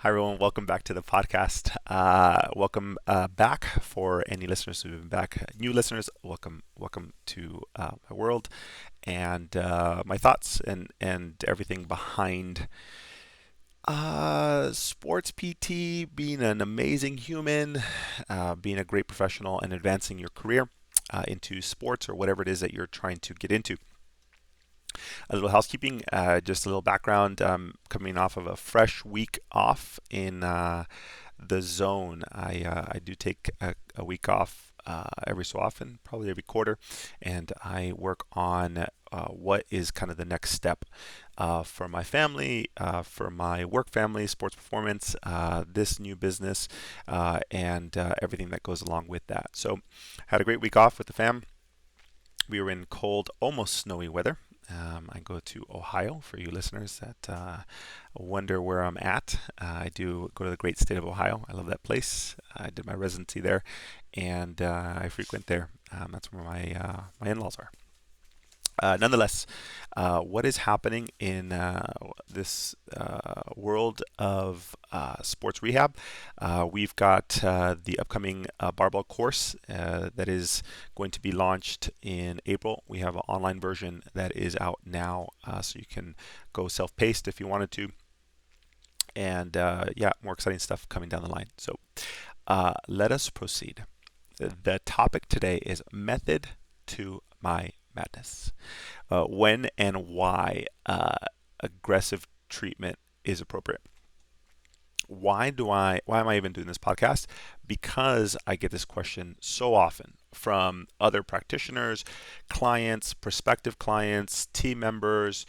Hi, everyone. Welcome back to the podcast. Welcome back for any listeners who've been back. New listeners, welcome to my world and my thoughts and everything behind sports PT, being an amazing human, being a great professional, and advancing your career into sports or whatever it is that you're trying to get into. A little housekeeping, just a little background. Coming off of a fresh week off in the zone. I do take a week off every so often, probably every quarter, and I work on what is kind of the next step for my family, for my work family, sports performance, this new business, and everything that goes along with that. So, had a great week off with the fam. We were in cold, almost snowy weather. I go to Ohio for you listeners that wonder where I'm at. I do go to the great state of Ohio. I love that place. I did my residency there, and I frequent there. That's where my in-laws are. Nonetheless, what is happening in this world of sports rehab? We've got the upcoming barbell course that is going to be launched in April. We have an online version that is out now, so you can go self-paced if you wanted to. And yeah, more exciting stuff coming down the line. So let us proceed. The topic today is method to my madness. When and why aggressive treatment is appropriate. Why am I even doing this podcast? Because I get this question so often from other practitioners, clients, prospective clients, team members,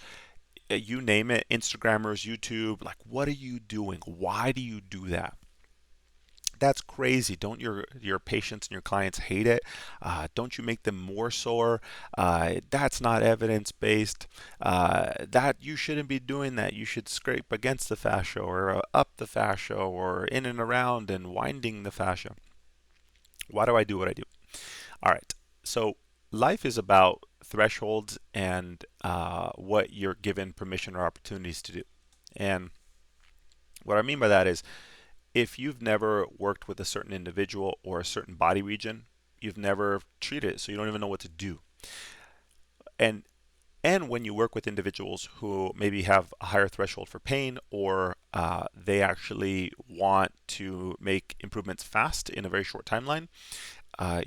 you name it, Instagrammers, YouTube, like, what are you doing? Why do you do that? That's crazy. Don't your patients and your clients hate it? Don't you make them more sore? That's not evidence based. That you shouldn't be doing that. You should scrape against the fascia or up the fascia or in and around and winding the fascia. Why do I do what I do? All right. So life is about thresholds and what you're given permission or opportunities to do. And what I mean by that is if you've never worked with a certain individual or a certain body region, you've never treated it, so you don't even know what to do. And and when you work with individuals who maybe have a higher threshold for pain or they actually want to make improvements fast in a very short timeline,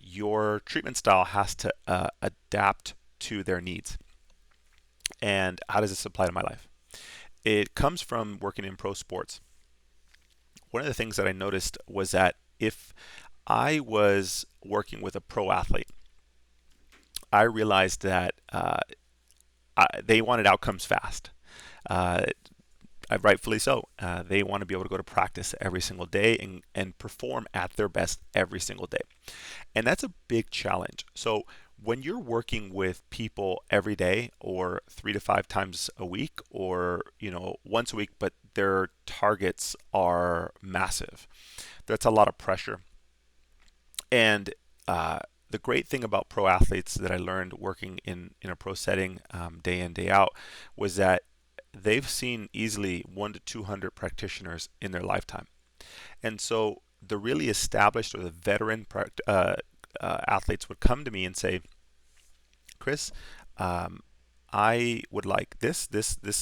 your treatment style has to adapt to their needs. And how does this apply to my life? It comes from working in pro sports. One of the things that I noticed was that if I was working with a pro athlete, I realized that they wanted outcomes fast. Uh, Rightfully so. They want to be able to go to practice every single day and perform at their best every single day. And that's a big challenge. So when you're working with people every day or 3 to 5 times a week or once a week, but their targets are massive, that's a lot of pressure. And the great thing about pro athletes that I learned working in a pro setting day in, day out was that they've seen easily 1 to 200 practitioners in their lifetime. And so the really established or the veteran athletes would come to me and say, Chris, I would like this,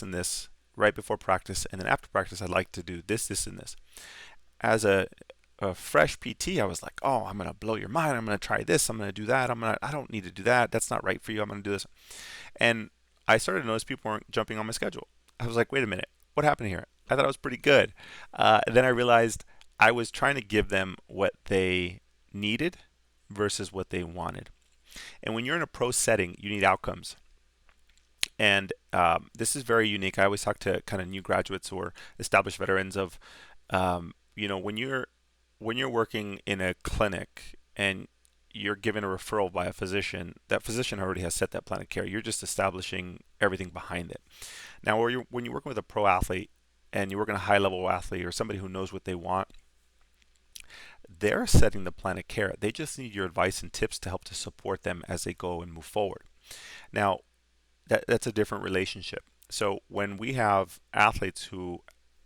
and this right before practice. And then after practice, I'd like to do this, and this. As a fresh PT, I was like, oh, I'm going to blow your mind. I'm going to try this. I'm going to do that. I don't need to do that. That's not right for you. I'm going to do this. And I started to notice people weren't jumping on my schedule. I was like, wait a minute. What happened here? I thought I was pretty good. And then I realized I was trying to give them what they needed versus what they wanted. And when you're in a pro setting, you need outcomes. And this is very unique. I always talk to kind of new graduates or established veterans of, when you're working in a clinic and you're given a referral by a physician, that physician already has set that plan of care. You're just establishing everything behind it. Now, when you're working with a pro athlete and you work in a high level athlete or somebody who knows what they want, they're setting the plan of care. They just need your advice and tips to help to support them as they go and move forward. Now, that's a different relationship. So when we have athletes who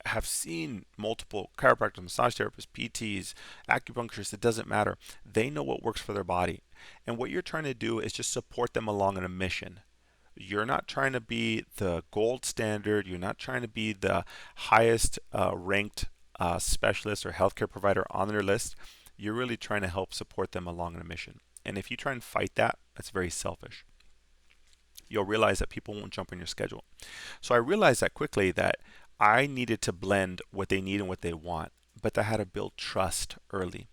have seen multiple chiropractors, massage therapists, PTs, acupuncturists, it doesn't matter. They know what works for their body. And what you're trying to do is just support them along in a mission. You're not trying to be the gold standard. You're not trying to be the highest ranked specialist or healthcare provider on their list. You're really trying to help support them along in a mission. And if you try and fight that, that's very selfish. You'll realize that people won't jump on your schedule. So I realized that quickly that I needed to blend what they need and what they want, but I had to build trust early.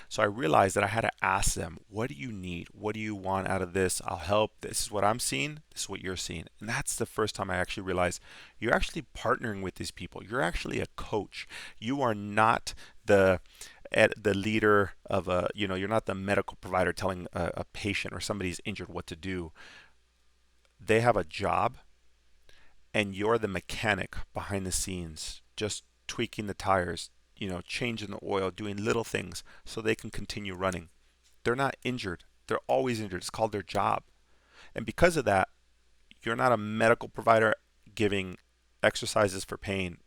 So I realized that I had to ask them, what do you need? What do you want out of this? I'll help. This is what I'm seeing. This is what you're seeing. And that's the first time I actually realized you're actually partnering with these people. You're actually a coach. You are not the leader of you're not the medical provider telling a patient or somebody's injured what to do. They have a job, and you're the mechanic behind the scenes, just tweaking the tires, changing the oil, doing little things so they can continue running. They're not injured. They're always injured. It's called their job. And because of that, you're not a medical provider giving exercises for pain.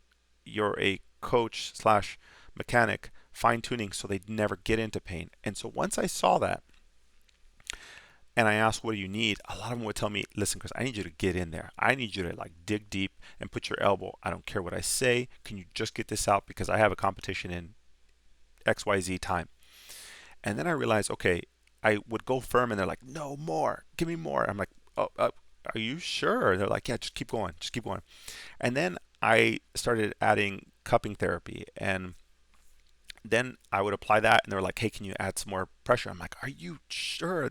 You're a coach slash mechanic fine tuning so they never get into pain. And so once I saw that, and I asked, what do you need? A lot of them would tell me, listen, Chris, I need you to get in there. I need you to dig deep and put your elbow. I don't care what I say. Can you just get this out? Because I have a competition in XYZ time. And then I realized, okay, I would go firm and they're like, no, more. Give me more. I'm like, oh, are you sure? And they're like, yeah, just keep going. Just keep going. And then I started adding cupping therapy, and then I would apply that, and they're like, hey, can you add some more pressure? I'm like, are you sure?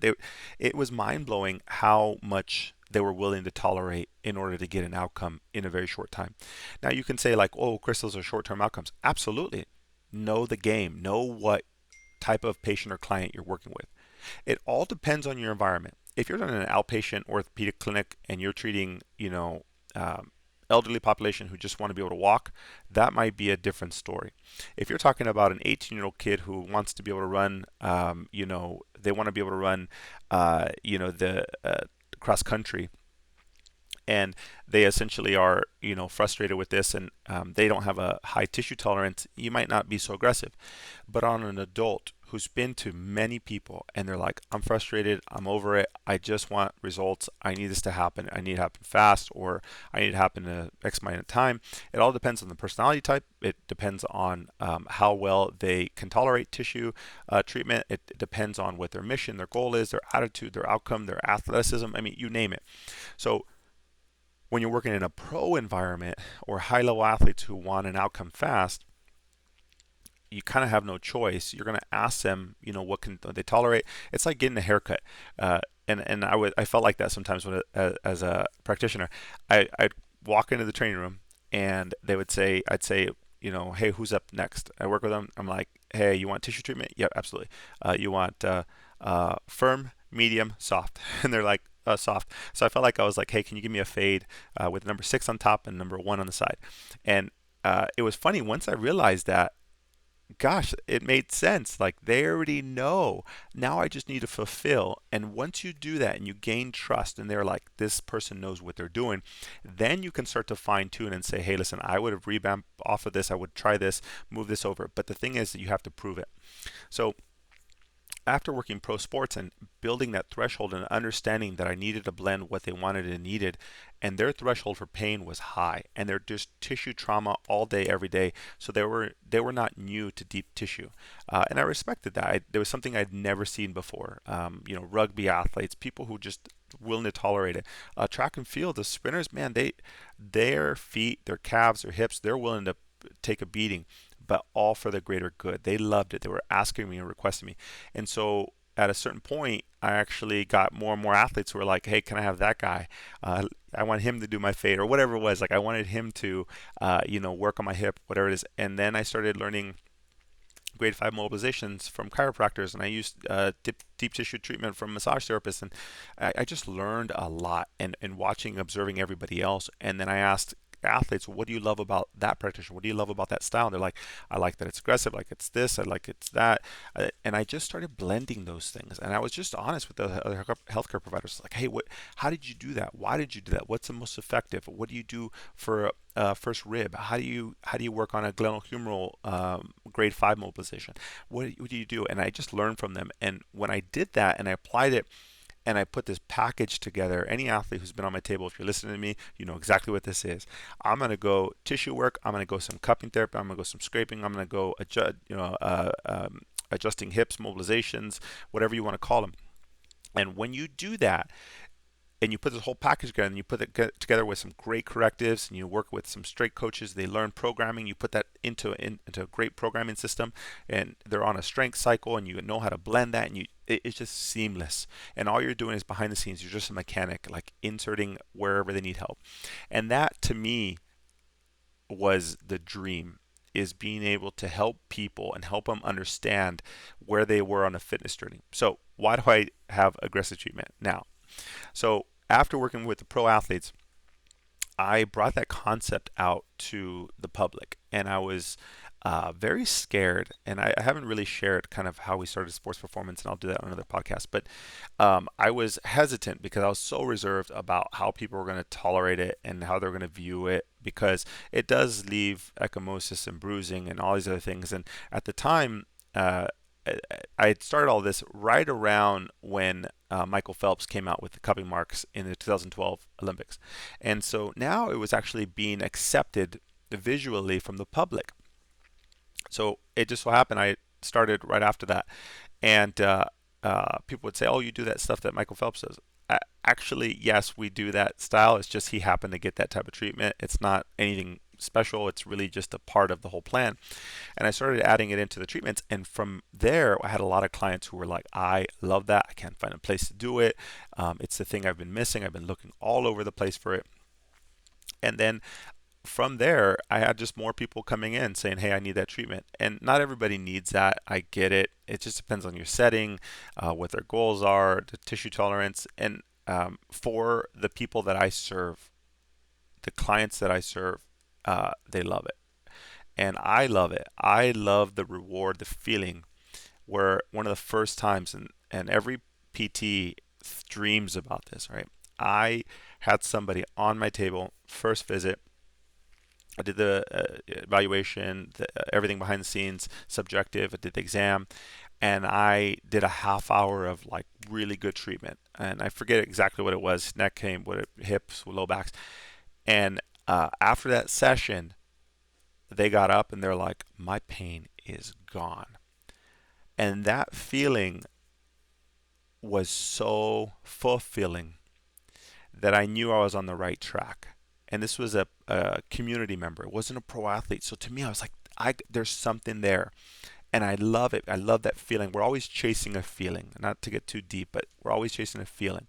It was mind blowing how much they were willing to tolerate in order to get an outcome in a very short time. Now you can say like, oh, crystals are short-term outcomes. Absolutely. Know the game. Know what type of patient or client you're working with. It all depends on your environment. If you're in an outpatient orthopedic clinic and you're treating, elderly population who just want to be able to walk, that might be a different story. If you're talking about an 18-year-old kid who wants to be able to run, they want to be able to run, the cross country, and they essentially are, frustrated with this, and they don't have a high tissue tolerance, you might not be so aggressive. But on an adult who's been to many people and they're like, I'm frustrated, I'm over it, I just want results, I need this to happen, I need it to happen fast, or I need it to happen in a X amount of time. It all depends on the personality type. It depends on how well they can tolerate tissue treatment. It depends on what their mission, their goal is, their attitude, their outcome, their athleticism. I mean, you name it. So when you're working in a pro environment or high-level athletes who want an outcome fast, you kind of have no choice. You're going to ask them, what can they tolerate? It's like getting a haircut. And I felt like that sometimes when as a practitioner. I'd walk into the training room and I'd say, hey, who's up next? I work with them. I'm like, hey, you want tissue treatment? Yep, absolutely. You want firm, medium, soft? And they're like, soft. So I felt like I was like, hey, can you give me a fade with number 6 on top and number 1 on the side? And it was funny once I realized that, gosh, it made sense. Like they already know. Now I just need to fulfill. And once you do that and you gain trust and they're like, this person knows what they're doing, then you can start to fine tune and say, hey, listen, I would have revamped off of this. I would try this, move this over. But the thing is that you have to prove it. So after working pro sports and building that threshold and understanding that I needed to blend what they wanted and needed, and their threshold for pain was high, and they're just tissue trauma all day, every day, so they were not new to deep tissue, and I respected that. There was something I'd never seen before. Rugby athletes, people who just willing to tolerate it. Track and field, the sprinters, man, their feet, their calves, their hips, they're willing to take a beating, but all for the greater good. They loved it. They were asking me and requesting me. And so at a certain point, I actually got more and more athletes who were like, hey, can I have that guy? I want him to do my fade or whatever it was. Like I wanted him to, work on my hip, whatever it is. And then I started learning grade 5 mobilizations from chiropractors, and I used deep tissue treatment from massage therapists, and I just learned a lot and watching, observing everybody else. And then I asked, athletes, what do you love about that practitioner? What do you love about that style? And they're like, I like that it's aggressive, like it's this, I like it's that. And I just started blending those things. And I was just honest with the other healthcare providers, like, hey, how did you do that? Why did you do that? What's the most effective? What do you do for first rib? How do you work on a glenohumeral grade 5 mobilization? What do you do? And I just learned from them. And when I did that and I applied it, and I put this package together. Any athlete who's been on my table, if you're listening to me, you know exactly what this is. I'm going to go tissue work. I'm going to go some cupping therapy. I'm going to go some scraping. I'm going to go adjusting hips, mobilizations, whatever you want to call them. And when you do that, and you put this whole package together, and you put it together with some great correctives, and you work with some straight coaches, they learn programming, you put that into a great programming system, and they're on a strength cycle, and you know how to blend that, and it's just seamless. And all you're doing is behind the scenes, you're just a mechanic, like inserting wherever they need help. And that to me was the dream, is being able to help people and help them understand where they were on a fitness journey. So why do I have aggressive treatment now? So after working with the pro athletes, I brought that concept out to the public, and I was very scared. And I haven't really shared kind of how we started sports performance, and I'll do that on another podcast. But I was hesitant because I was so reserved about how people were going to tolerate it and how they're going to view it, because it does leave ecchymosis and bruising and all these other things. And at the time, I had started all this right around when Michael Phelps came out with the cupping marks in the 2012 Olympics. And so now it was actually being accepted visually from the public. So it just so happened I started right after that. And people would say, oh, you do that stuff that Michael Phelps does. Actually, yes, we do that style. It's just he happened to get that type of treatment. It's not anything special. It's really just a part of the whole plan. And I started adding it into the treatments. And from there, I had a lot of clients who were like, I love that. I can't find a place to do it. It's the thing I've been missing. I've been looking all over the place for it. And then from there, I had just more people coming in saying, hey, I need that treatment. And not everybody needs that. I get it. It just depends on your setting, what their goals are, the tissue tolerance. And for the people that I serve, the clients that I serve, they love it. And I love it. I love the reward, the feeling where one of the first times, and every PT dreams about this, right? I had somebody on my table, first visit. I did the evaluation, everything behind the scenes, subjective. I did the exam, and I did a half hour of like really good treatment. And I forget exactly what it was: neck pain, hips, low backs. And after that session, they got up and they're like, my pain is gone. And that feeling was so fulfilling that I knew I was on the right track. And this was a community member. It wasn't a pro athlete. So to me, I was like, there's something there. And I love it. I love that feeling. We're always chasing a feeling. Not to get too deep, but we're always chasing a feeling.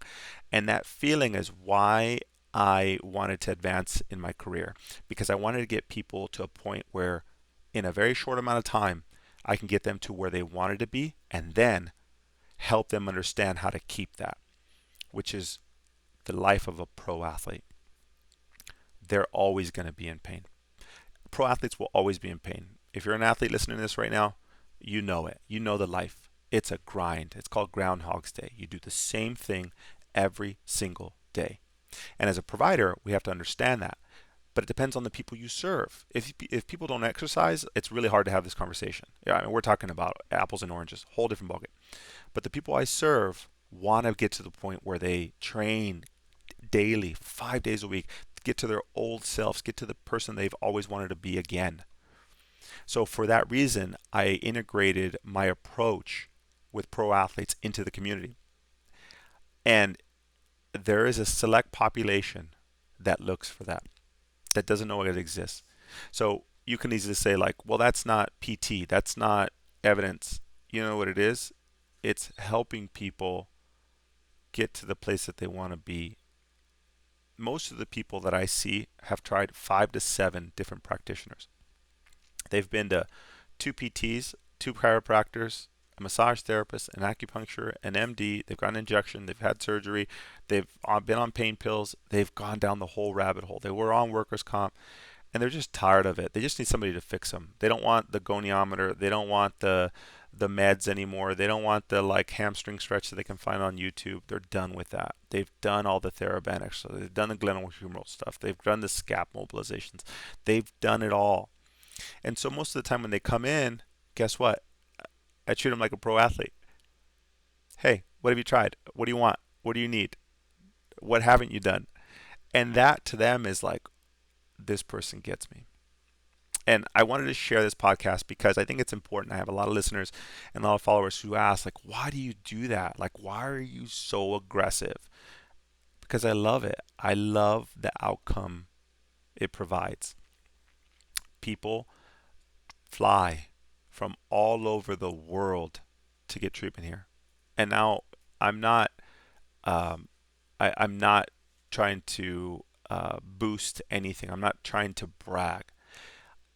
And that feeling is why I wanted to advance in my career, because I wanted to get people to a point where in a very short amount of time, I can get them to where they wanted to be, and then help them understand how to keep that, which is the life of a pro athlete. They're always going to be in pain. Pro athletes will always be in pain. If you're an athlete listening to this right now, you know it. You know the life. It's a grind. It's called Groundhog's Day. You do the same thing every single day. And as a provider, we have to understand that. But it depends on the people you serve. If people don't exercise, it's really hard to have this conversation. Yeah, I mean, we're talking about apples and oranges, whole different ballgame. But the people I serve want to get to the point where they train daily, 5 days a week, get to their old selves, get to the person they've always wanted to be again. So for that reason, I integrated my approach with pro athletes into the community. And there is a select population that looks for that doesn't know it exists. So you can easily say like, well, that's not PT, that's not evidence. You know what it is? It's helping people get to the place that they want to be. Most of the people that I see have tried 5 to 7 different practitioners. They've been to 2 PTs, 2 chiropractors, a massage therapist, an acupuncture, an MD. They've got an injection. They've had surgery. They've been on pain pills. They've gone down the whole rabbit hole. They were on workers' comp, and they're just tired of it. They just need somebody to fix them. They don't want the goniometer. They don't want the meds anymore. They don't want the like hamstring stretch that they can find on YouTube. They're done with that. They've done all the TheraBand exercises. They've done the glenohumeral stuff. They've done the scap mobilizations. They've done it all. And so most of the time when they come in, guess what? I treat them like a pro athlete. Hey, what have you tried? What do you want? What do you need? What haven't you done? And that to them is like, this person gets me. And I wanted to share this podcast because I think it's important. I have a lot of listeners and a lot of followers who ask, like, why do you do that? Like, why are you so aggressive? Because I love it. I love the outcome it provides. People fly from all over the world to get treatment here. And now I'm not um, I'm not trying to boost anything. I'm not trying to brag.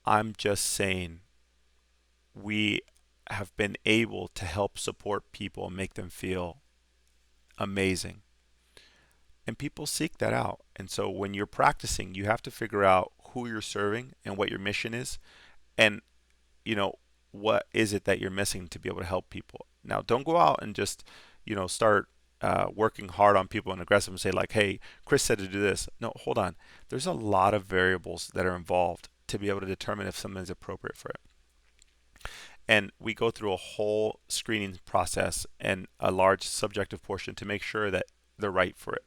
I'm just saying we have been able to help support people and make them feel amazing. And people seek that out. And so when you're practicing, you have to figure out who you're serving and what your mission is. And, you know, what is it that you're missing to be able to help people? Now, don't go out and just, start working hard on people and aggressive and say, like, hey, Chris said to do this. No, hold on. There's a lot of variables that are involved to be able to determine if something is appropriate for it. And we go through a whole screening process and a large subjective portion to make sure that they're right for it.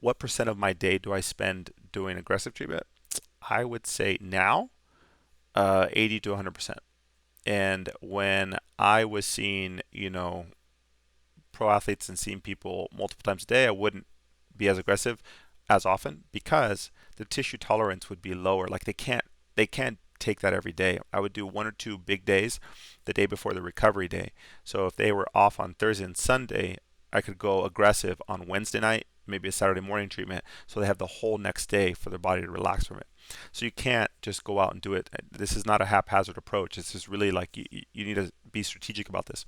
What percent of my day do I spend doing aggressive treatment? I would say now 80 to 100%. And when I was seeing, pro athletes and seeing people multiple times a day, I wouldn't be as aggressive as often because the tissue tolerance would be lower. Like they can't take that every day. I would do 1 or 2 big days the day before the recovery day. So if they were off on Thursday and Sunday, I could go aggressive on Wednesday night, maybe a Saturday morning treatment, so they have the whole next day for their body to relax from it. So you can't just go out and do it. This is not a haphazard approach. This is really like you need to be strategic about this.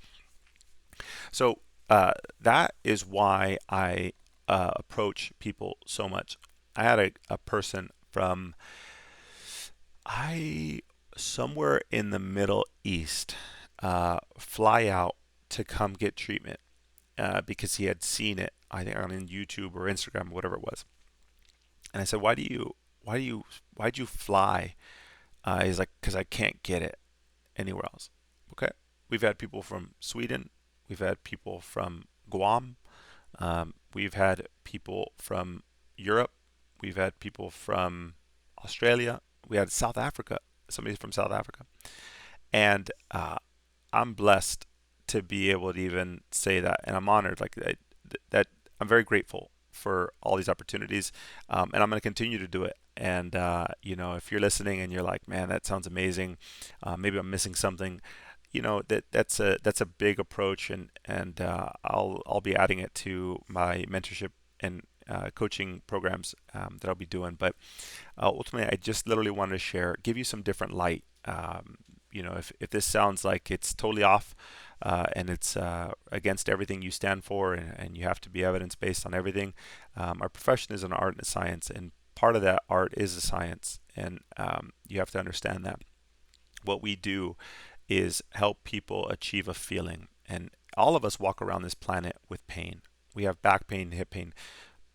So that is why I approach people so much. I had a person from somewhere in the Middle East fly out to come get treatment because he had seen it, I think, on YouTube or Instagram, whatever it was. And I said, why'd you fly? He's like, because I can't get it anywhere else. Okay. We've had people from Sweden. We've had people from Guam. We've had people from Europe. We've had people from Australia. We had South Africa, somebody from South Africa. And I'm blessed to be able to even say that. And I'm honored that I'm very grateful for all these opportunities. And I'm going to continue to do it. And, if you're listening and you're like, man, that sounds amazing. Maybe I'm missing something. That's a big approach, and I'll be adding it to my mentorship and coaching programs that I'll be doing. But ultimately, I just literally wanted to give you some different light. If this sounds like it's totally off and it's against everything you stand for, and you have to be evidence-based on everything, our profession is an art and a science, and part of that art is a science, and you have to understand that. What we do is help people achieve a feeling. And all of us walk around this planet with pain. We have back pain, hip pain,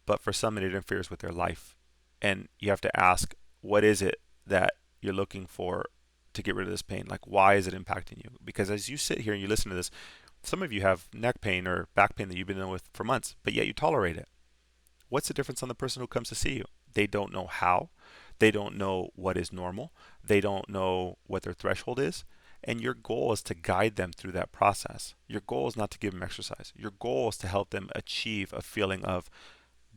but for some it interferes with their life. And you have to ask, what is it that you're looking for to get rid of this pain? Like, why is it impacting you? Because as you sit here and you listen to this, some of you have neck pain or back pain that you've been dealing with for months, but yet you tolerate it. What's the difference on the person who comes to see you? They don't know how. They don't know what is normal. They don't know what their threshold is. And your goal is to guide them through that process. Your goal is not to give them exercise. Your goal is to help them achieve a feeling of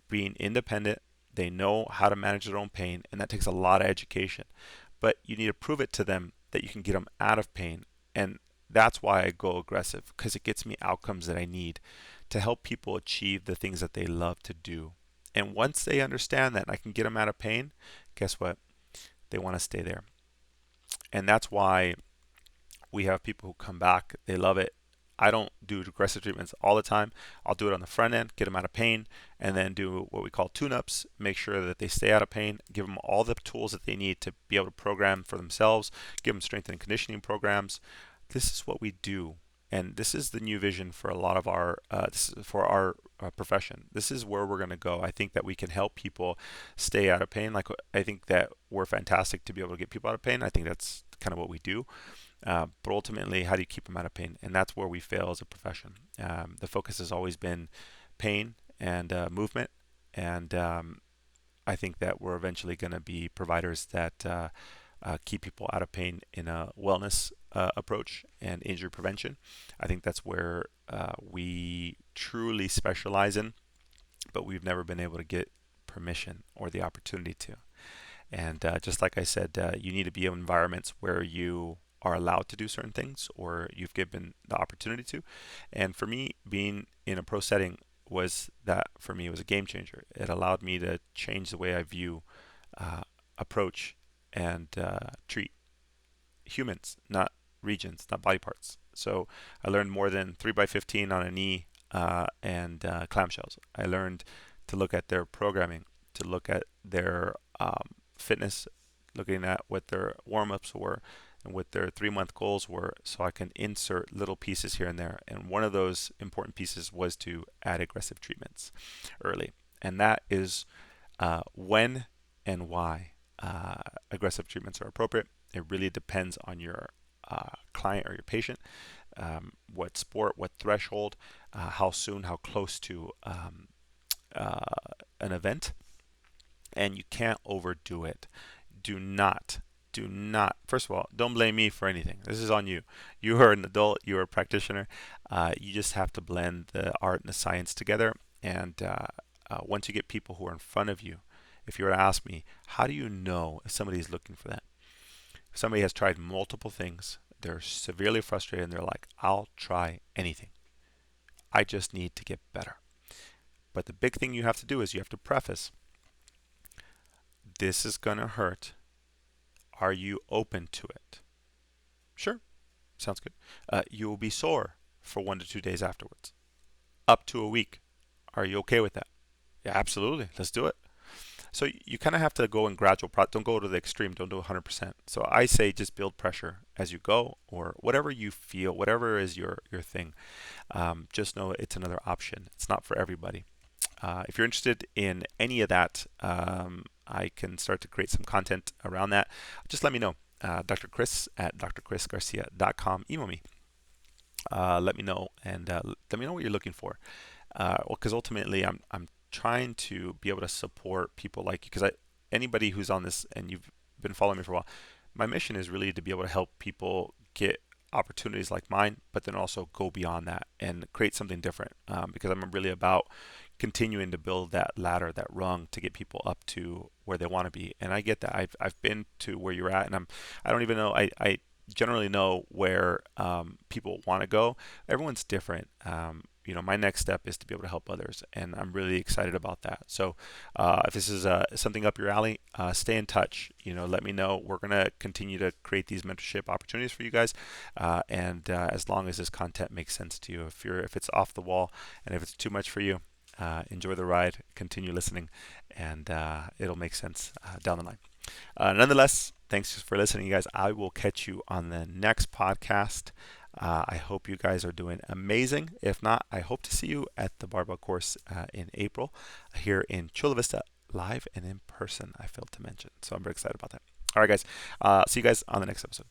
being independent. They know how to manage their own pain, and that takes a lot of education. But you need to prove it to them that you can get them out of pain. And that's why I go aggressive, because it gets me outcomes that I need to help people achieve the things that they love to do. And once they understand that and I can get them out of pain, guess what? They want to stay there. And that's why we have people who come back. They love it. I don't do aggressive treatments all the time. I'll do it on the front end, get them out of pain, and then do what we call tune-ups, make sure that they stay out of pain, give them all the tools that they need to be able to program for themselves, give them strength and conditioning programs. This is what we do. And this is the new vision for a lot of our this is for our profession. This is where we're going to go. I think that we can help people stay out of pain. Like I think that we're fantastic to be able to get people out of pain. I think that's kind of what we do. But ultimately, how do you keep them out of pain? And that's where we fail as a profession. The focus has always been pain and movement, and I think that we're eventually going to be providers that keep people out of pain in a wellness approach and injury prevention. I think that's where we truly specialize in, but we've never been able to get permission or the opportunity to. And just like I said, you need to be in environments where you are allowed to do certain things or you've given the opportunity to. And for me, being in a pro setting was that for me was a game changer. It allowed me to change the way I view, approach, and treat humans, not regions, not body parts. So I learned more than 3x15 on a knee and clamshells. I learned to look at their programming, to look at their fitness, looking at what their warm-ups were and what their 3-month goals were, so I can insert little pieces here and there. And one of those important pieces was to add aggressive treatments early. And that is when and why aggressive treatments are appropriate. It really depends on your client or your patient, what sport, what threshold, how soon, how close to an event, and you can't overdo it. Do not, first of all, don't blame me for anything. This is on you. You are an adult, you are a practitioner. You just have to blend the art and the science together. And once you get people who are in front of you, if you were to ask me, how do you know if somebody is looking for that? If somebody has tried multiple things, they're severely frustrated, and they're like, I'll try anything. I just need to get better. But the big thing you have to do is you have to preface, this is going to hurt. Are you open to it? Sure. Sounds good. You will be sore for 1 to 2 days afterwards. Up to a week. Are you okay with that? Yeah, absolutely. Let's do it. So you kind of have to go in gradual. Don't go to the extreme. Don't do 100%. So I say just build pressure as you go, or whatever you feel, whatever is your thing. Just know it's another option. It's not for everybody. If you're interested in any of that, I can start to create some content around that. Just let me know. Dr. Chris at drchrisgarcia.com. Email me. Let me know, and let me know what you're looking for. Because ultimately, I'm trying to be able to support people like you. Because anybody who's on this and you've been following me for a while, my mission is really to be able to help people get opportunities like mine, but then also go beyond that and create something different. Because I'm really about continuing to build that ladder, that rung, to get people up to where they want to be. And I get that. I've been to where you're at, and I don't even know. I generally know where people want to go. Everyone's different. My next step is to be able to help others, and I'm really excited about that. So if this is something up your alley, stay in touch. Let me know. We're gonna continue to create these mentorship opportunities for you guys, and as long as this content makes sense to you. If it's off the wall and if it's too much for you, enjoy the ride. Continue listening, and it'll make sense down the line. Nonetheless, thanks for listening, you guys. I will catch you on the next podcast. I hope you guys are doing amazing. If not, I hope to see you at the barbell course in April here in Chula Vista, live and in person, I failed to mention. So I'm very excited about that. All right, guys. See you guys on the next episode.